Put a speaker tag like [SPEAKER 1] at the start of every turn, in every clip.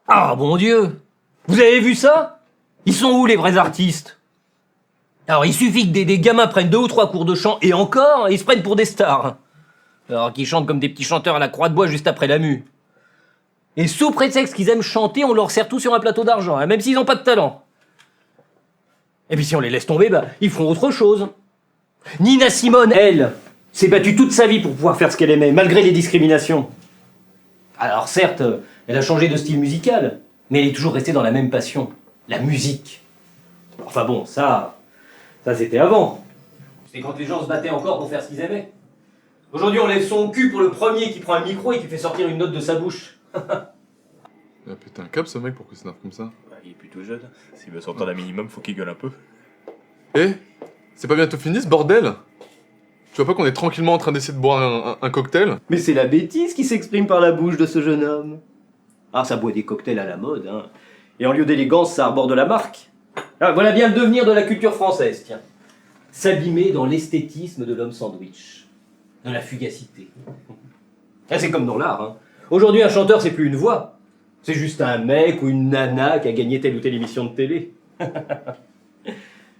[SPEAKER 1] Ah, bon Dieu! Vous avez vu ça? Ils sont où les vrais artistes? Alors il suffit que des gamins prennent 2 ou 3 cours de chant, et encore, ils se prennent pour des stars. Alors qu'ils chantent comme des petits chanteurs à la croix de bois juste après la mue. Et sous prétexte qu'ils aiment chanter, on leur sert tout sur un plateau d'argent, même s'ils n'ont pas de talent. Et puis si on les laisse tomber, ils feront autre chose. Nina Simone, elle, s'est battue toute sa vie pour pouvoir faire ce qu'elle aimait, malgré les discriminations. Alors certes, elle a changé de style musical, mais elle est toujours restée dans la même passion, la musique. Enfin bon, ça c'était avant. C'est quand les gens se battaient encore pour faire ce qu'ils aimaient. Aujourd'hui, on lève son cul pour le premier qui prend un micro et qui fait sortir une note de sa bouche.
[SPEAKER 2] Il a pété un câble ce mec pour qu'il s'énerve comme ça.
[SPEAKER 3] Il est plutôt jeune. S'il veut s'entendre un minimum, faut qu'il gueule un peu.
[SPEAKER 2] Eh, c'est pas bientôt fini ce bordel? Tu vois pas qu'on est tranquillement en train d'essayer de boire un cocktail?
[SPEAKER 1] Mais c'est la bêtise qui s'exprime par la bouche de ce jeune homme. Ah, ça boit des cocktails à la mode, hein. Et en lieu d'élégance, ça arbore de la marque. Ah, voilà bien le devenir de la culture française, tiens. S'abîmer dans l'esthétisme de l'homme sandwich. De la fugacité. Ah, c'est comme dans l'art, hein. Aujourd'hui, un chanteur, c'est plus une voix. C'est juste un mec ou une nana qui a gagné telle ou telle émission de télé.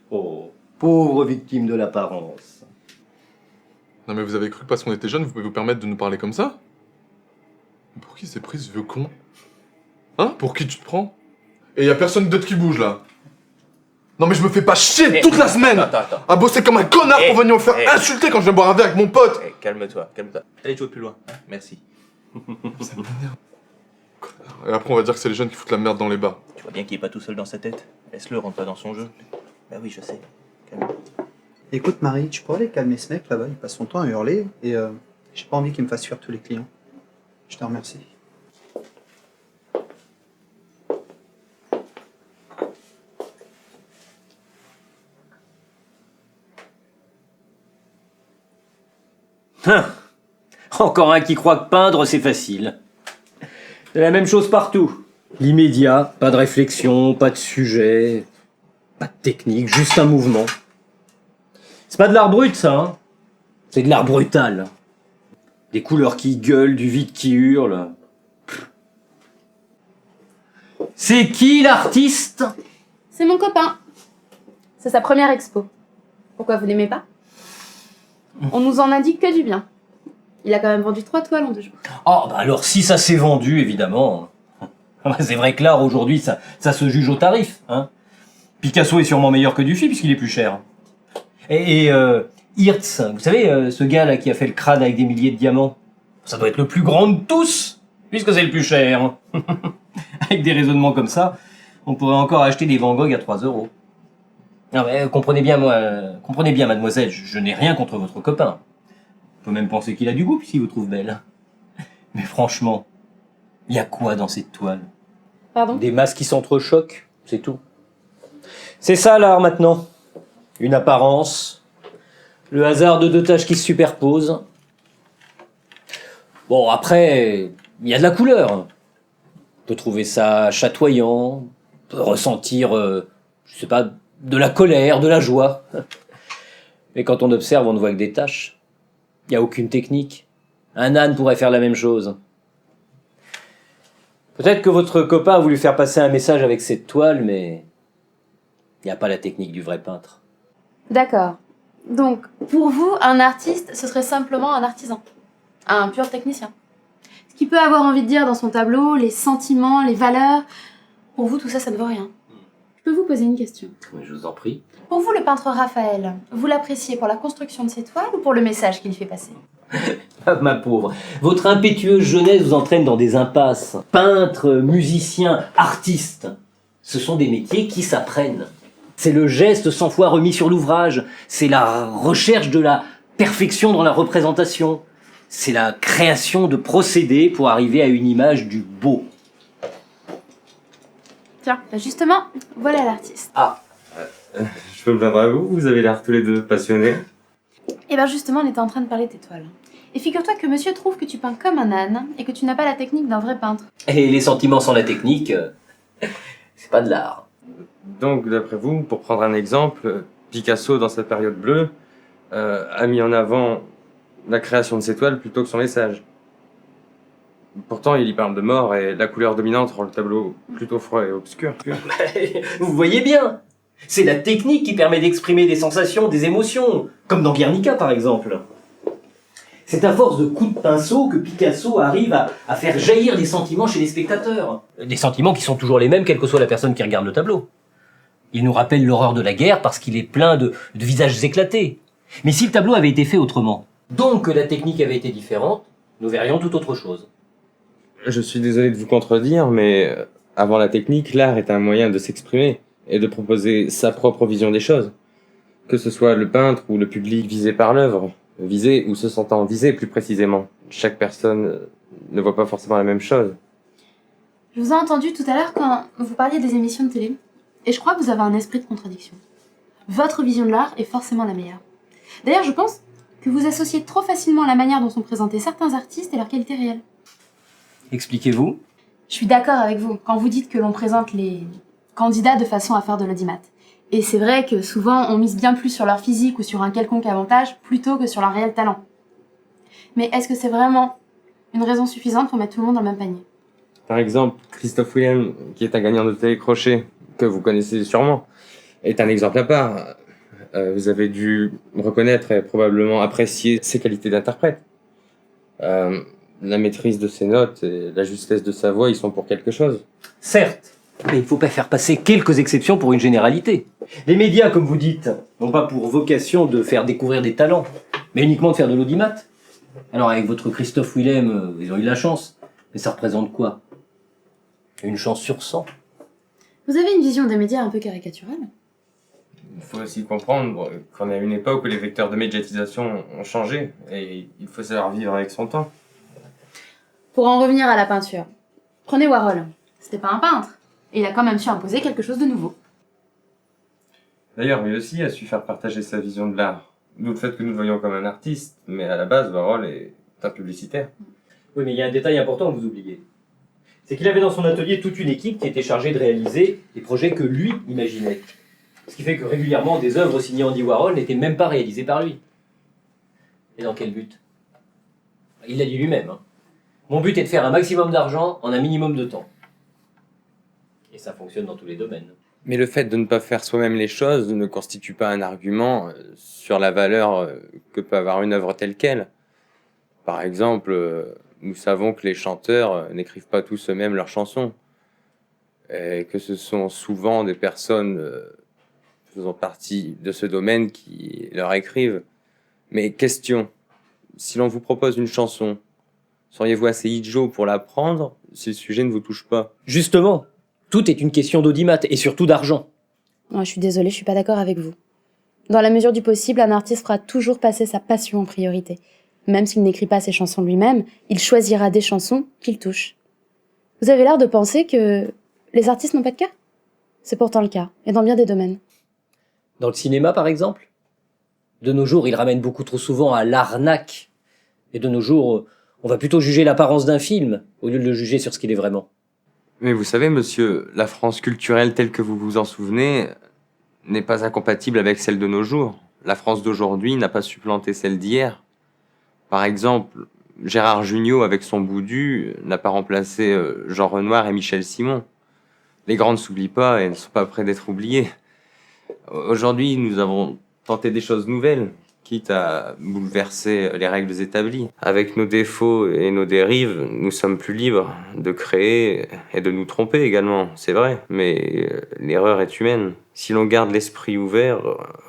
[SPEAKER 1] Oh, pauvre victime de l'apparence.
[SPEAKER 2] Non mais vous avez cru que parce qu'on était jeunes, vous pouvez vous permettre de nous parler comme ça? Pour qui s'est pris ce vieux con? Hein? Pour qui tu te prends? Et y a personne d'autre qui bouge là. Non mais je me fais pas chier toute la semaine
[SPEAKER 3] Attends.
[SPEAKER 2] à bosser comme un connard pour venir me faire insulter quand je viens boire un verre avec mon pote.
[SPEAKER 3] Calme-toi. Allez, tu vas plus loin. Merci.
[SPEAKER 2] Ça m'énerve. Et après on va dire que c'est les jeunes qui foutent la merde dans les bars.
[SPEAKER 3] Tu vois bien qu'il est pas tout seul dans sa tête. Laisse-le, rentre pas dans son jeu. Bah oui, je sais. Calme.
[SPEAKER 4] Écoute Marie, tu pourrais aller calmer ce mec là-bas, il passe son temps à hurler et j'ai pas envie qu'il me fasse fuir tous les clients. Je te remercie.
[SPEAKER 1] Encore un qui croit que peindre, c'est facile. C'est la même chose partout. L'immédiat, pas de réflexion, pas de sujet, pas de technique, juste un mouvement. C'est pas de l'art brut, ça, hein. C'est de l'art brutal. Des couleurs qui gueulent, du vide qui hurle. C'est qui l'artiste?
[SPEAKER 5] C'est mon copain. C'est sa première expo. Pourquoi vous l'aimez pas? On nous en a dit que du bien. Il a quand même vendu 3 toiles en 2 jours.
[SPEAKER 1] Oh, alors si ça s'est vendu, évidemment. C'est vrai que l'art, aujourd'hui, ça se juge au tarif, hein. Picasso est sûrement meilleur que Dufy, puisqu'il est plus cher. Et Hirtz, vous savez, ce gars-là qui a fait le crâne avec des milliers de diamants, ça doit être le plus grand de tous, puisque c'est le plus cher. Avec des raisonnements comme ça, on pourrait encore acheter des Van Gogh à 3 €. Non mais comprenez bien, mademoiselle, je n'ai rien contre votre copain. On peut même penser qu'il a du goût, puisqu'il vous trouve belle. Mais franchement, il y a quoi dans cette toile?
[SPEAKER 5] Pardon?
[SPEAKER 1] Des masses qui s'entrechoquent, c'est tout. C'est ça l'art maintenant. Une apparence, le hasard de 2 tâches qui se superposent. Bon, après, il y a de la couleur. On peut trouver ça chatoyant, on peut ressentir, je sais pas, de la colère, de la joie. Mais quand on observe, on ne voit que des taches. Il n'y a aucune technique. Un âne pourrait faire la même chose. Peut-être que votre copain a voulu faire passer un message avec cette toile, mais il n'y a pas la technique du vrai peintre.
[SPEAKER 5] D'accord. Donc, pour vous, un artiste, ce serait simplement un artisan. Un pur technicien. Ce qu'il peut avoir envie de dire dans son tableau, les sentiments, les valeurs. Pour vous, tout ça, ça ne vaut rien. Je peux vous poser une question?
[SPEAKER 1] Je vous en prie.
[SPEAKER 5] Pour vous, le peintre Raphaël, vous l'appréciez pour la construction de ses toiles ou pour le message qu'il fait passer?
[SPEAKER 1] Ma pauvre, votre impétueuse jeunesse vous entraîne dans des impasses. Peintre, musicien, artiste, ce sont des métiers qui s'apprennent. C'est le geste 100 fois remis sur l'ouvrage. C'est la recherche de la perfection dans la représentation. C'est la création de procédés pour arriver à une image du beau.
[SPEAKER 5] Tiens, justement, voilà l'artiste.
[SPEAKER 1] Ah,
[SPEAKER 6] Je peux me plaindre à vous, vous avez l'air tous les deux passionnés.
[SPEAKER 5] Et bien justement, on était en train de parler de tes toiles. Et figure-toi que monsieur trouve que tu peins comme un âne et que tu n'as pas la technique d'un vrai peintre.
[SPEAKER 1] et les sentiments sans la technique, c'est pas de l'art.
[SPEAKER 6] Donc, d'après vous, pour prendre un exemple, Picasso, dans sa période bleue, a mis en avant la création de ses toiles plutôt que son message. Pourtant, il y parle de mort et la couleur dominante rend le tableau plutôt froid et obscur.
[SPEAKER 1] Vous voyez bien, c'est la technique qui permet d'exprimer des sensations, des émotions, comme dans Guernica par exemple. C'est à force de coups de pinceau que Picasso arrive à faire jaillir des sentiments chez les spectateurs. Des sentiments qui sont toujours les mêmes, quelle que soit la personne qui regarde le tableau. Il nous rappelle l'horreur de la guerre parce qu'il est plein de visages éclatés. Mais si le tableau avait été fait autrement, donc que la technique avait été différente, nous verrions tout autre chose.
[SPEAKER 6] Je suis désolé de vous contredire, mais avant la technique, l'art est un moyen de s'exprimer et de proposer sa propre vision des choses. Que ce soit le peintre ou le public visé par l'œuvre, visé ou se sentant visé plus précisément. Chaque personne ne voit pas forcément la même chose.
[SPEAKER 5] Je vous ai entendu tout à l'heure quand vous parliez des émissions de télé, et je crois que vous avez un esprit de contradiction. Votre vision de l'art est forcément la meilleure. D'ailleurs, je pense que vous associez trop facilement la manière dont sont présentés certains artistes et leur qualité réelle.
[SPEAKER 1] Expliquez-vous.
[SPEAKER 5] Je suis d'accord avec vous quand vous dites que l'on présente les candidats de façon à faire de l'audimat. Et c'est vrai que souvent on mise bien plus sur leur physique ou sur un quelconque avantage plutôt que sur leur réel talent. Mais est-ce que c'est vraiment une raison suffisante pour mettre tout le monde dans le même panier?
[SPEAKER 6] Par exemple, Christophe Willem, qui est un gagnant de télécrochet, que vous connaissez sûrement, est un exemple à part. Vous avez dû reconnaître et probablement apprécier ses qualités d'interprète. La maîtrise de ses notes et la justesse de sa voix, ils sont pour quelque chose.
[SPEAKER 1] Certes, mais il ne faut pas faire passer quelques exceptions pour une généralité. Les médias, comme vous dites, n'ont pas pour vocation de faire découvrir des talents, mais uniquement de faire de l'audimat. Alors avec votre Christophe Willem, ils ont eu de la chance, mais ça représente quoi? Une chance sur 100.
[SPEAKER 5] Vous avez une vision des médias un peu caricaturale.
[SPEAKER 6] Il faut aussi comprendre qu'on est à une époque où les vecteurs de médiatisation ont changé et il faut savoir vivre avec son temps.
[SPEAKER 5] Pour en revenir à la peinture, prenez Warhol. C'était pas un peintre, et il a quand même su imposer quelque chose de nouveau.
[SPEAKER 6] D'ailleurs, lui aussi a su faire partager sa vision de l'art. D'où le fait que nous le voyons comme un artiste, mais à la base, Warhol est un publicitaire.
[SPEAKER 1] Oui, mais il y a un détail important que vous oubliez. C'est qu'il avait dans son atelier toute une équipe qui était chargée de réaliser les projets que lui imaginait. Ce qui fait que régulièrement, des œuvres signées Andy Warhol n'étaient même pas réalisées par lui. Et dans quel but? Il l'a dit lui-même. Mon but est de faire un maximum d'argent en un minimum de temps. Et ça fonctionne dans tous les domaines.
[SPEAKER 6] Mais le fait de ne pas faire soi-même les choses ne constitue pas un argument sur la valeur que peut avoir une œuvre telle qu'elle. Par exemple, nous savons que les chanteurs n'écrivent pas tous eux-mêmes leurs chansons. Et que ce sont souvent des personnes faisant partie de ce domaine qui leur écrivent. Mais question, si l'on vous propose une chanson, seriez-vous assez idiot pour l'apprendre si le sujet ne vous touche pas?
[SPEAKER 1] Justement, tout est une question d'audimat et surtout d'argent.
[SPEAKER 5] Je suis désolée, je suis pas d'accord avec vous. Dans la mesure du possible, un artiste fera toujours passer sa passion en priorité. Même s'il n'écrit pas ses chansons lui-même, il choisira des chansons qu'il touche. Vous avez l'air de penser que les artistes n'ont pas de cœur? C'est pourtant le cas, et dans bien des domaines.
[SPEAKER 1] Dans le cinéma, par exemple, de nos jours, il ramène beaucoup trop souvent à l'arnaque. Et de nos jours, on va plutôt juger l'apparence d'un film au lieu de le juger sur ce qu'il est vraiment.
[SPEAKER 6] Mais vous savez, monsieur, la France culturelle telle que vous vous en souvenez n'est pas incompatible avec celle de nos jours. La France d'aujourd'hui n'a pas supplanté celle d'hier. Par exemple, Gérard Jugnot, avec son Boudu, n'a pas remplacé Jean Renoir et Michel Simon. Les grands ne s'oublient pas et ne sont pas près d'être oubliés. Aujourd'hui, nous avons tenté des choses nouvelles, quitte à bouleverser les règles établies. Avec nos défauts et nos dérives, nous sommes plus libres de créer et de nous tromper également, c'est vrai. Mais l'erreur est humaine. Si l'on garde l'esprit ouvert,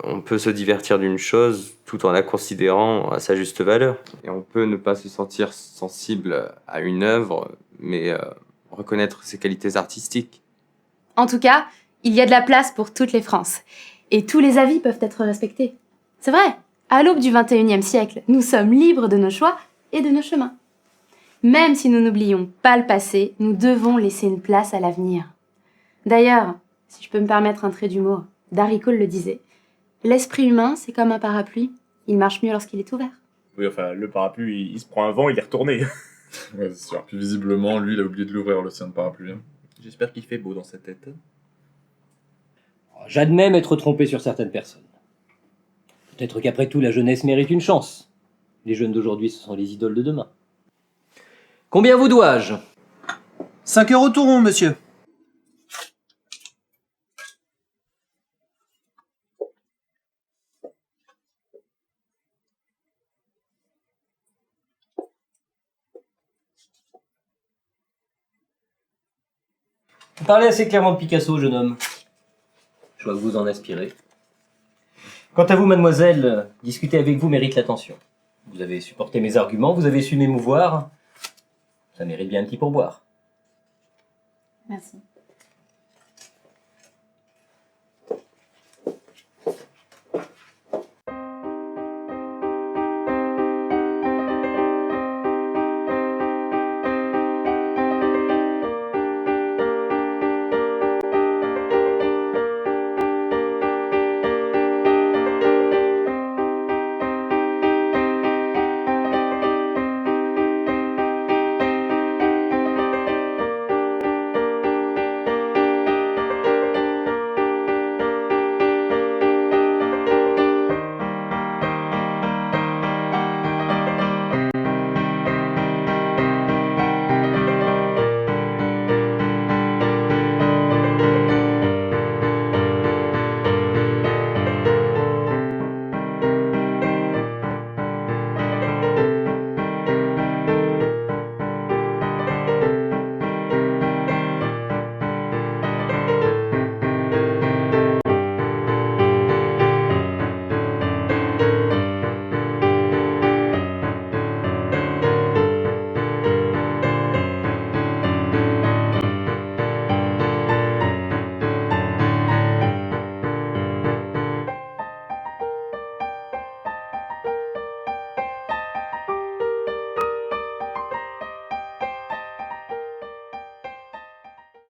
[SPEAKER 6] on peut se divertir d'une chose tout en la considérant à sa juste valeur. Et on peut ne pas se sentir sensible à une œuvre, mais reconnaître ses qualités artistiques.
[SPEAKER 5] En tout cas, il y a de la place pour toutes les Frances. Et tous les avis peuvent être respectés. C'est vrai, à l'aube du XXIe siècle, nous sommes libres de nos choix et de nos chemins. Même si nous n'oublions pas le passé, nous devons laisser une place à l'avenir. D'ailleurs, si je peux me permettre un trait d'humour, Darry Cole le disait, l'esprit humain, c'est comme un parapluie, il marche mieux lorsqu'il est ouvert.
[SPEAKER 3] Oui, enfin, le parapluie, il se prend un vent, il est retourné.
[SPEAKER 2] Ouais, c'est sûr. Puis visiblement, lui, il a oublié de l'ouvrir, le sien de parapluie.
[SPEAKER 3] J'espère qu'il fait beau dans sa tête.
[SPEAKER 1] J'admets m'être trompé sur certaines personnes. Peut-être qu'après tout, la jeunesse mérite une chance. Les jeunes d'aujourd'hui, ce sont les idoles de demain. Combien vous dois-je?
[SPEAKER 4] 5 € tout rond, monsieur.
[SPEAKER 1] Vous parlez assez clairement de Picasso, jeune homme. Je dois vous en inspirer. Quant à vous, mademoiselle, discuter avec vous mérite l'attention. Vous avez supporté mes arguments, vous avez su m'émouvoir. Ça mérite bien un petit pourboire.
[SPEAKER 5] Merci.